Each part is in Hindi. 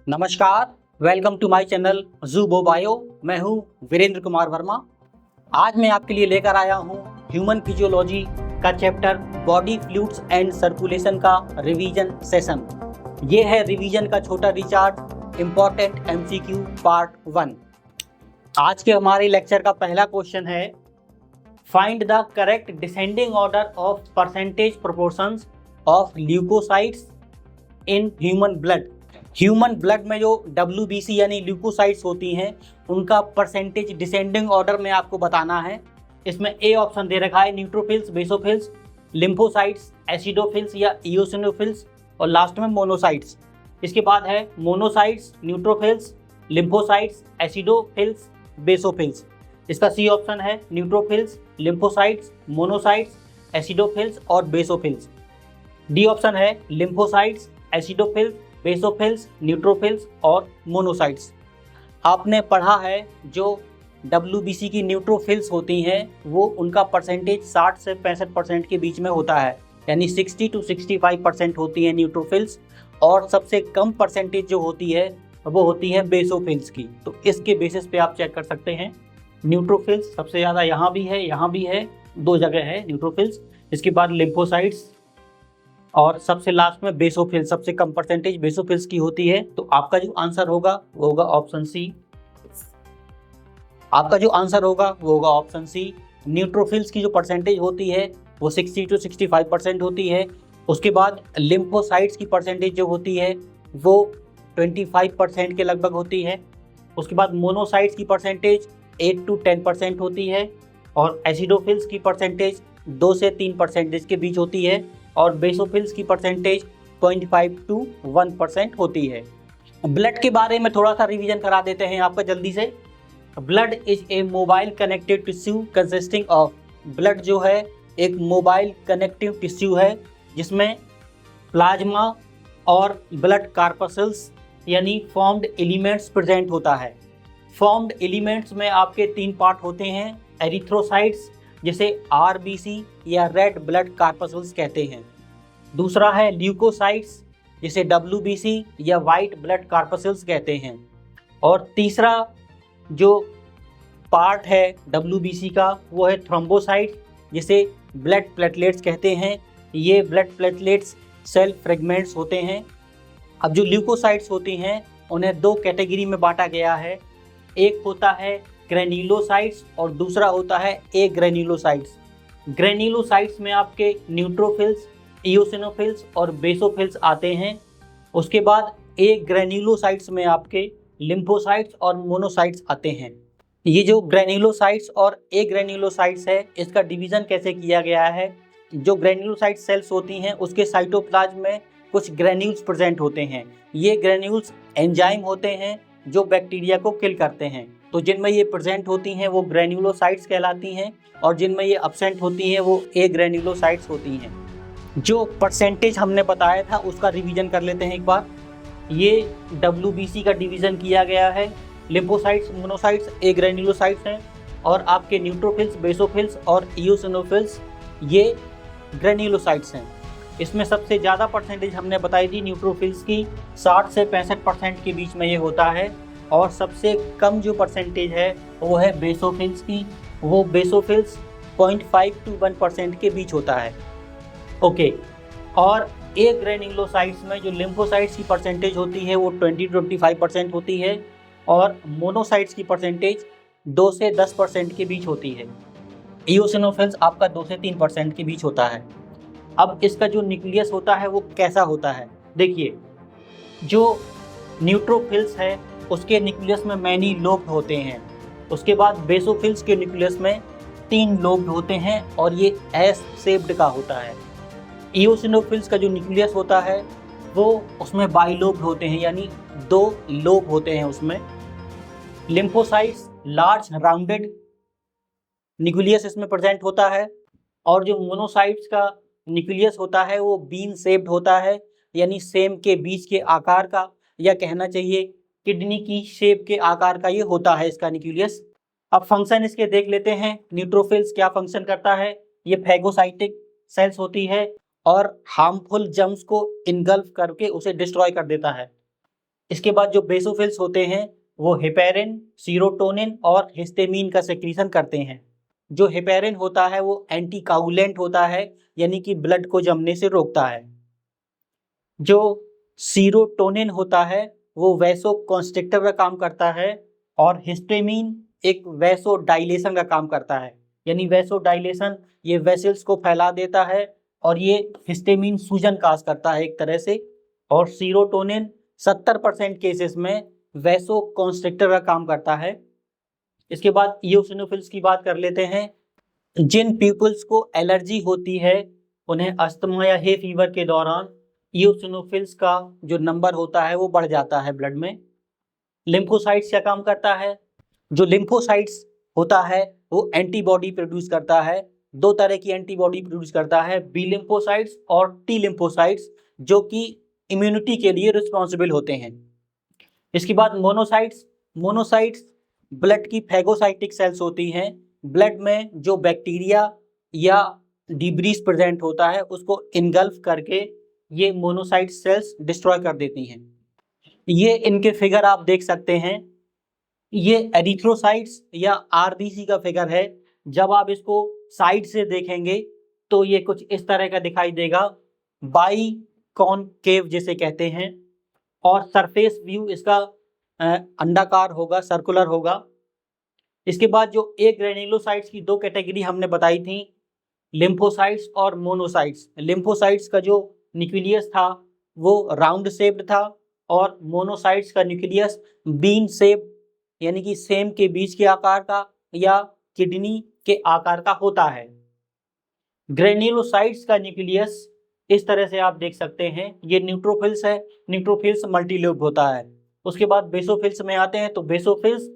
नमस्कार, वेलकम टू माय चैनल ज़ूबो बायो। मैं हूं वीरेंद्र कुमार वर्मा। आज मैं आपके लिए लेकर आया हूं ह्यूमन फिजियोलॉजी का chapter body fluids and circulation का रिवीजन सेशन। ये है रिवीजन का छोटा रिचार्ज इम्पॉर्टेंट एमसीक्यू पार्ट 1। आज के हमारे लेक्चर का पहला क्वेश्चन है, find the correct descending order of percentage proportions of leucocytes in human blood. Human blood में जो WBC यानी ल्यूकोसाइट्स होती हैं उनका परसेंटेज डिसेंडिंग ऑर्डर में आपको बताना है। इसमें ए ऑप्शन दे रखा है न्यूट्रोफिल्स, बेसोफिल्स, लिम्फोसाइट्स, एसिडोफिल्स या इओसिनोफिल्स और लास्ट में मोनोसाइट्स। इसके बाद है monocytes, neutrophils, lymphocytes, acidophils, basophils. इसका सी ऑप्शन है न्यूट्रोफिल्स, लिम्फोसाइट्स, मोनोसाइट्स, एसिडोफिल्स और बेसोफिल्स। डी ऑप्शन है लिम्फोसाइट्स, एसिडोफिल्स, बेसोफिल्स, न्यूट्रोफिल्स और मोनोसाइट्स। आपने पढ़ा है जो WBC की न्यूट्रोफिल्स होती हैं वो उनका परसेंटेज 60 से 65% के बीच में होता है, यानी 60 to 65% होती है न्यूट्रोफिल्स। और सबसे कम परसेंटेज जो होती है वो होती है बेसोफिल्स की। तो इसके बेसिस पे आप चेक कर सकते हैं। न्यूट्रोफिल्स सबसे ज़्यादा यहाँ भी है, दो जगह है न्यूट्रोफिल्स। इसके बाद लिम्फोसाइट्स और सबसे लास्ट में बेसोफिल्स, सबसे कम परसेंटेज बेसोफिल्स की होती है। तो आपका जो आंसर होगा वो होगा ऑप्शन सी। आपका जो आंसर होगा वो होगा ऑप्शन सी। न्यूट्रोफिल्स की जो परसेंटेज होती है वो 60 to 65% होती है। उसके बाद लिम्फोसाइट्स की परसेंटेज जो होती है वो 25% के लगभग होती है। उसके बाद मोनोसाइट्स की परसेंटेज 8 to 10% होती है और एसिडोफिल्स की परसेंटेज 2 से 3% के बीच होती है और बेसोफिल्स की परसेंटेज 0.5 to 1% होती है। ब्लड के बारे में थोड़ा सा रिवीजन करा देते हैं आपका जल्दी से। Blood is a mobile connective tissue consisting of, blood जो है एक मोबाइल कनेक्टिव टिश्यू है जिसमें प्लाज्मा और ब्लड कार्पसल्स यानी फॉर्म्ड एलिमेंट्स प्रेजेंट होता है। फॉर्म्ड एलिमेंट्स में आपके 3 पार्ट होते हैं, एरिथ्रोसाइट्स जिसे RBC या रेड ब्लड कार्पसल्स कहते हैं। दूसरा है ल्यूकोसाइट्स जिसे WBC या वाइट ब्लड कार्पसल्स कहते हैं। और तीसरा जो पार्ट है WBC का वो है थ्रोम्बोसाइट्स जिसे ब्लड प्लेटलेट्स कहते हैं। ये ब्लड प्लेटलेट्स सेल फ्रेगमेंट्स होते हैं। अब जो ल्यूकोसाइट्स होती हैं उन्हें 2 कैटेगरी में बांटा गया है। एक होता है ग्रेन्युलोसाइट्स और दूसरा होता है ए ग्रेन्युलोसाइट्स। ग्रेन्युलोसाइट्स में आपके न्यूट्रोफिल्स, इओसिनोफिल्स और बेसोफिल्स आते हैं। उसके बाद ए ग्रेन्युलोसाइट्स में आपके लिम्फोसाइट्स और मोनोसाइट्स आते हैं। ये जो ग्रेन्युलोसाइट्स और ए ग्रेन्युलोसाइट्स है इसका डिवीज़न कैसे किया गया है, जो ग्रेन्युलोसाइट सेल्स होती हैं उसके साइटोप्लाज्म में कुछ ग्रेन्यूल्स प्रेजेंट होते हैं। ये ग्रेन्यूल्स एंजाइम होते हैं जो बैक्टीरिया को किल करते हैं। तो जिनमें ये प्रेजेंट होती हैं वो ग्रेन्युलोसाइट्स कहलाती हैं और जिनमें ये अब्सेंट होती हैं वो ए ग्रेन्युलोसाइट्स होती हैं। जो परसेंटेज हमने बताया था उसका रिवीजन कर लेते हैं एक बार। ये WBC का डिवीज़न किया गया है। लिम्फोसाइट्स, मोनोसाइट्स, ए ग्रेन्युलोसाइट्स हैं और आपके न्यूट्रोफिल्स, बेसोफिल्स और इओसिनोफिल्स ये ग्रेन्युलोसाइट्स हैं। इसमें सबसे ज़्यादा परसेंटेज हमने बताई थी न्यूट्रोफिल्स की, 60 से 65% के बीच में ये होता है। और सबसे कम जो परसेंटेज है वो है बेसोफिल्स की, वो बेसोफिल्स 0.5 to 1% के बीच होता है। ओके, और ए ग्रेन्युलोसाइट्स में जो लिम्फोसाइट्स की परसेंटेज होती है वो 20 to 25% होती है और मोनोसाइट्स की परसेंटेज 2 से 10% के बीच होती है। इओसिनोफिल्स आपका 2 से 3% के बीच होता है। अब इसका जो न्यूक्लियस होता है वो कैसा होता है, देखिए जो न्यूट्रोफिल्स है उसके न्यूक्लियस में मैनी लोब होते हैं। उसके बाद बेसोफिल्स के न्यूक्लियस में 3 लोब होते हैं और ये एस शेप्ड का होता है। इओसिनोफिल्स का जो न्यूक्लियस होता है वो उसमें बाइलोब होते हैं यानी 2 लोब होते हैं उसमें। लिम्फोसाइट्स लार्ज राउंडेड न्यूक्लियस इसमें प्रेजेंट होता है और जो मोनोसाइट्स का न्यूक्लियस होता है वो बीन शेप्ड होता है यानी सेम के बीच के आकार का, या कहना चाहिए किडनी की शेप के आकार का ये होता है इसका न्यूक्लियस। अब फंक्शन इसके देख लेते हैं। न्यूट्रोफिल्स क्या फंक्शन करता है, ये फैगोसाइटिक सेल्स होती है और हार्मफुल जर्म्स को इनगल्फ करके उसे डिस्ट्रॉय कर देता है। इसके बाद जो बेसोफिल्स होते हैं वो हेपेरिन, सीरोटोनिन और हिस्टामिन का सेक्रीशन करते हैं। जो हेपेरिन होता है वो एंटीकाउलेंट होता है, यानी कि ब्लड को जमने से रोकता है। जो सीरोटोनिन होता है वो वैसोकॉन्स्ट्रिक्टर का काम करता है, और हिस्टामिन एक वैसोडाइलेशन का काम करता है, यानी वैसोडाइलेशन ये वेसल्स को फैला देता है, और ये हिस्टामिन सूजन काज करता है एक तरह से। और सीरोटोनिन 70% केसेस में वैसोकॉन्स्ट्रिक्टर का काम करता है। इसके बाद इओसिनोफिल्स की बात कर लेते हैं। जिन पीपल्स को एलर्जी होती है उन्हें अस्थमा या हे फीवर के दौरान इओसिनोफिल्स का जो नंबर होता है वो बढ़ जाता है ब्लड में। लिम्फोसाइट्स क्या काम करता है? जो लिम्फोसाइट्स होता है वो एंटीबॉडी प्रोड्यूस करता है। दो तरह की एंटीबॉडी प्रोड्यूस करता है, बी लिम्फोसाइट्स और टी लिम्फोसाइट्स, जो कि इम्यूनिटी के लिए रिस्पॉन्सिबल होते हैं। इसके बाद मोनोसाइट्स। मोनोसाइट्स ब्लड की फैगोसाइटिक सेल्स होती हैं। ब्लड में जो बैक्टीरिया या डिब्रीज प्रेजेंट होता है उसको इनगल्फ करके ये मोनोसाइट सेल्स डिस्ट्रॉय कर देती हैं। ये इनके फिगर आप देख सकते हैं। ये एरिथ्रोसाइट्स या आरबीसी का फिगर है। जब आप इसको साइड से देखेंगे तो ये कुछ इस तरह का दिखाई देगा, बाई कॉनकेव जिसे कहते हैं, और सरफेस व्यू इसका अंडाकार होगा, सर्कुलर होगा। इसके बाद जो ए ग्रेन्युलोसाइट्स की दो कैटेगरी हमने बताई थी, लिम्फोसाइट्स और मोनोसाइट्स। लिम्फोसाइट्स का जो न्यूक्लियस था वो राउंड शेप्ड था, और मोनोसाइट्स का न्यूक्लियस बीन शेप यानी कि सेम के बीच के आकार का या किडनी के आकार का होता है। ग्रेन्युलोसाइट्स का न्यूक्लियस इस तरह से आप देख सकते हैं, ये न्यूट्रोफिल्स है। न्यूट्रोफिल्स मल्टीलोब होता है। उसके बाद बेसोफिल्स में आते हैं, तो बेसोफिल्स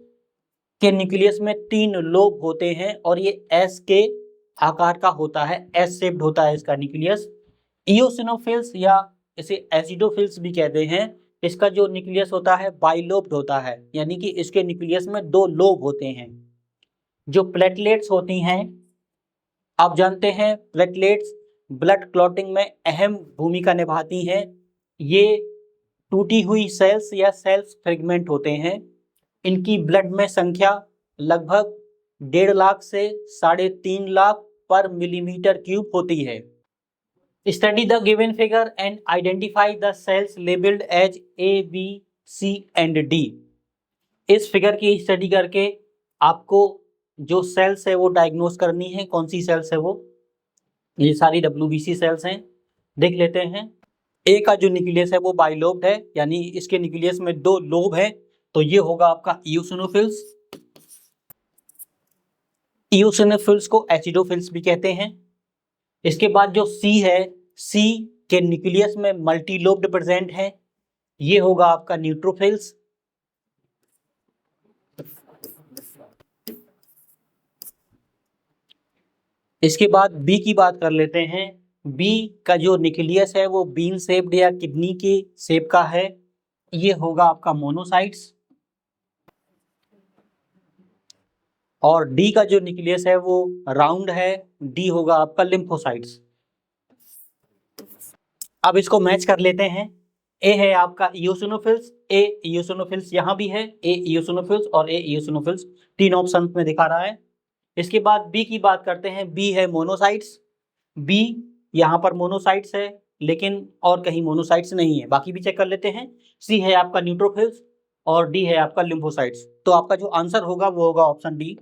के न्यूक्लियस में 3 लोब होते हैं, और ये एस के आकार का होता है, एस शेप्ड होता है इसका न्यूक्लियस। इओसिनोफिल्स या इसे एसिडोफिल्स भी कहते हैं, इसका जो न्यूक्लियस होता है बाइलोब्ड होता है, यानी कि इसके न्यूक्लियस में 2 लोब होते हैं। जो प्लेटलेट्स होती हैं, आप जानते हैं प्लेटलेट्स ब्लड क्लॉटिंग में अहम भूमिका निभाती हैं। ये टूटी हुई सेल्स या सेल्स फ्रेगमेंट होते हैं। इनकी ब्लड में संख्या लगभग 1.5 लाख से 3.5 लाख पर मिलीमीटर क्यूब होती है। Study the given figure and identify the cells labelled as A, B, C and D. इस फिगर की स्टडी करके आपको जो सेल्स है वो डायग्नोस करनी है। कौन सी सेल्स है वो? ये सारी WBC सेल्स हैं। देख लेते हैं। ए का जो न्यूक्लियस है वो बाइलोब्ड है, यानी इसके न्यूक्लियस में 2 लोब है, तो ये होगा आपका इओसिनोफिल्स। इओसिनोफिल्स को एसिडोफिल्स भी कहते हैं। इसके बाद जो सी है, सी के न्यूक्लियस में मल्टीलोब्ड प्रेजेंट है, ये होगा आपका न्यूट्रोफिल्स। इसके बाद बी की बात कर लेते हैं। बी का जो न्यूक्लियस है वो बीन शेप्ड या किडनी की शेप का है, ये होगा आपका मोनोसाइट्स। और डी का जो न्यूक्लियस है वो राउंड है, डी होगा आपका लिम्फोसाइट्स। अब इसको मैच कर लेते हैं। ए है आपका इओसिनोफिल्स, ए इओसिनोफिल्स यहाँ भी है, ए इओसिनोफिल्स और ए इओसिनोफिल्स 3 ऑप्शन में दिखा रहा है। इसके बाद बी की बात करते हैं। बी है मोनोसाइट्स। बी यहाँ पर मोनोसाइट्स है, लेकिन और कहीं मोनोसाइट्स नहीं है, बाकी भी चेक कर लेते हैं। सी है आपका न्यूट्रोफिल्स और डी है आपका लिम्फोसाइट्स। तो आपका जो आंसर होगा वो होगा ऑप्शन डी।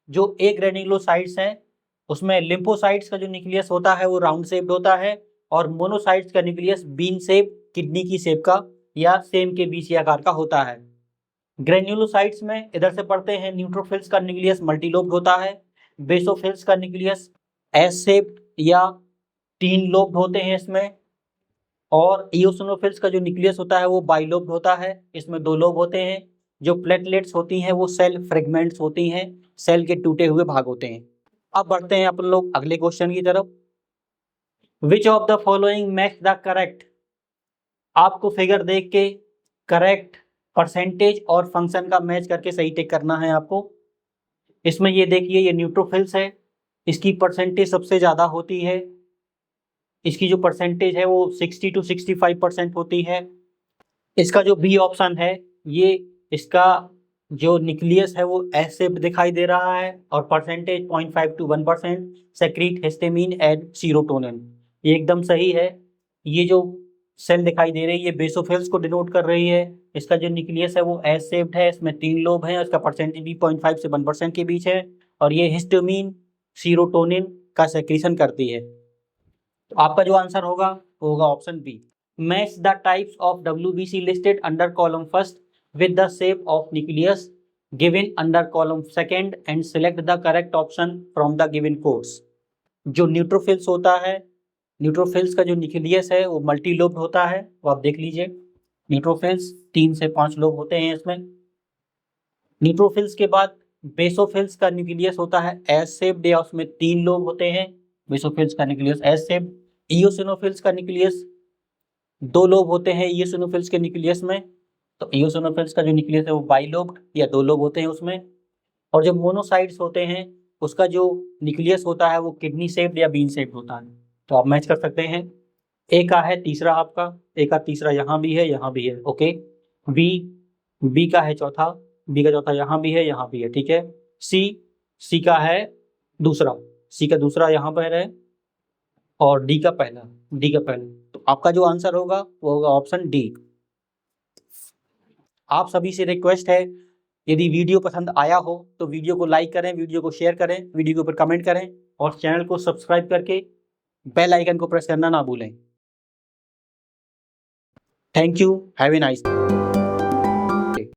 जो ए ग्रेन्युलोसाइट्स है उसमें लिम्फोसाइट्स का जो न्यूक्लियस होता है वो राउंड शेप्ड होता है, और मोनोसाइट्स का न्यूक्लियस बीन शेप, किडनी की शेप का या सेम के बीच आकार का होता है। ग्रेन्युलोसाइट्स में इधर से पढ़ते हैं, न्यूट्रोफिल्स का न्यूक्लियस मल्टीलोब्ड होता है, बेसोफिल्स का न्यूक्लियस एस शेप्ड या 3 लोब्ड होते हैं इसमें, और इओसिनोफिल्स का जो न्यूक्लियस होता है वो बाइलोब्ड होता है, इसमें 2 लोब होते हैं। जो प्लेटलेट्स होती हैं वो सेल फ्रेगमेंट्स होती हैं, सेल के टूटे हुए भाग होते हैं। अब बढ़ते हैं अपन लोग अगले क्वेश्चन की तरफ। Which of the following match the correct. आपको फिगर देख के करेक्ट परसेंटेज और फंक्शन का मैच करके सही टिक करना है आपको। इसमें ये देखिए, ये न्यूट्रोफिल्स है, इसकी परसेंटेज सबसे ज़्यादा होती है, इसकी जो परसेंटेज है वो 60 to 65% होती है। इसका जो बी ऑप्शन है, ये इसका जो न्यूक्लियस है वो एस शेप्ड दिखाई दे रहा है और percentage 0.5 to 1% secrete histamine and serotonin, ये एकदम सही है। ये जो सेल दिखाई दे रही है ये बेसोफिल्स को डिनोट कर रही है। इसका जो न्यूक्लियस है वो एस शेप्ड है, इसमें 3 लोब हैं, इसका परसेंटेज भी 0.5 से 1% के बीच है और ये हिस्टामिन सीरोटोनिन का सेक्रीशन करती है। तो आपका जो आंसर होगा वो होगा option B. Match the types of WBC listed under column first with the shape of nucleus given under column second and select the correct option from the given codes। जो न्यूट्रोफिल्स होता है, न्यूट्रोफिल्स का जो न्यूक्लियस है वो मल्टी लोब होता है, वो आप देख लीजिए। न्यूट्रोफिल्स 3 से 5 लोब होते हैं इसमें। न्यूट्रोफिल्स के बाद बेसोफिल्स का न्यूक्लियस होता है एस शेप्ड या उसमें 3 लोब होते हैं। बेसोफिल्स का न्यूक्लियस एस शेप्ड। इओसिनोफिल्स का न्यूक्लियस 2 लोब होते हैं इओसिनोफिल्स के न्यूक्लियस में। तो इओसिनोफिल्स का जो न्यूक्लियस है वो बाइलोब्ड या 2 लोब होते हैं उसमें। और जो मोनोसाइट्स होते हैं उसका जो न्यूक्लियस होता है वो किडनी शेप्ड या बीन शेप्ड होता है। तो आप मैच कर सकते हैं। ए का है तीसरा, आपका ए का तीसरा यहाँ भी है, यहाँ भी है, ओके। बी का है चौथा, बी का चौथा यहाँ भी भी है, ठीक है। सी का है दूसरा, सी का दूसरा यहाँ पर है और डी का पहला। तो आपका जो आंसर होगा वो होगा ऑप्शन डी। आप सभी से रिक्वेस्ट है, यदि वीडियो पसंद आया हो तो वीडियो को लाइक करें, वीडियो को शेयर करें, वीडियो के ऊपर कमेंट करें और चैनल को सब्सक्राइब करके बेल आइकन को प्रेस करना ना भूलें। Thank you, have a nice day.